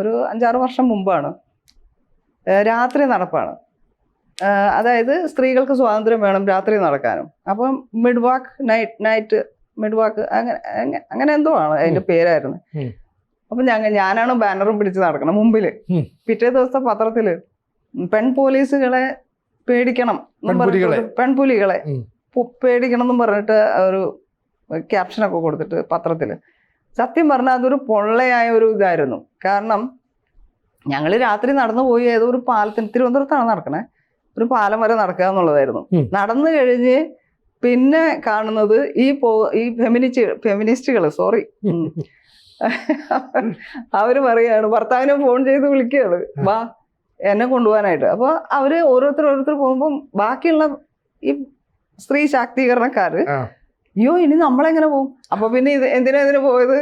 ഒരു 5-6 വർഷം മുമ്പാണ്. രാത്രി നടപ്പാണ്. അതായത് സ്ത്രീകൾക്ക് സ്വാതന്ത്ര്യം വേണം രാത്രി നടക്കാനും. അപ്പം മിഡ് വാക്ക്, നൈറ്റ് മിഡ് വാക്ക്, അങ്ങനെ എന്തോ ആണ് അതിന്റെ പേരായിരുന്നു. അപ്പം ഞാനാണ് ബാനറും പിടിച്ച് നടക്കണം മുമ്പില്. പിറ്റേ ദിവസത്തെ പത്രത്തില് പെൺപോലീസുകളെ പേടിക്കണം, പെൺപുലികളെ പേടിക്കണം എന്നും പറഞ്ഞിട്ട് ഒരു ക്യാപ്ഷനൊക്കെ കൊടുത്തിട്ട് പത്രത്തില്. സത്യം പറഞ്ഞാൽ അതൊരു പൊള്ളയായ ഒരു ഇതായിരുന്നു. കാരണം ഞങ്ങൾ രാത്രി നടന്നു പോയി ഏതോ ഒരു പാലത്തിന്, തിരുവനന്തപുരത്താണ് നടക്കണേ, ഒരു പാലം വരെ നടക്കുക എന്നുള്ളതായിരുന്നു. നടന്നു കഴിഞ്ഞ് പിന്നെ കാണുന്നത് ഈ ഫെമിനിസ്റ്റുകൾ അവര് പറയാണ്, ഭർത്താവിനെ ഫോൺ ചെയ്ത് വിളിക്കുകയാണ്, വാ എന്നെ കൊണ്ടുപോകാനായിട്ട്. അപ്പൊ അവര് ഓരോരുത്തർ പോകുമ്പം ബാക്കിയുള്ള ഈ സ്ത്രീ ശാക്തീകരണക്കാര്, അയ്യോ ഇനി നമ്മളെങ്ങനെ പോകും, അപ്പൊ പിന്നെ എന്തിനാ ഇതിന് പോയത്?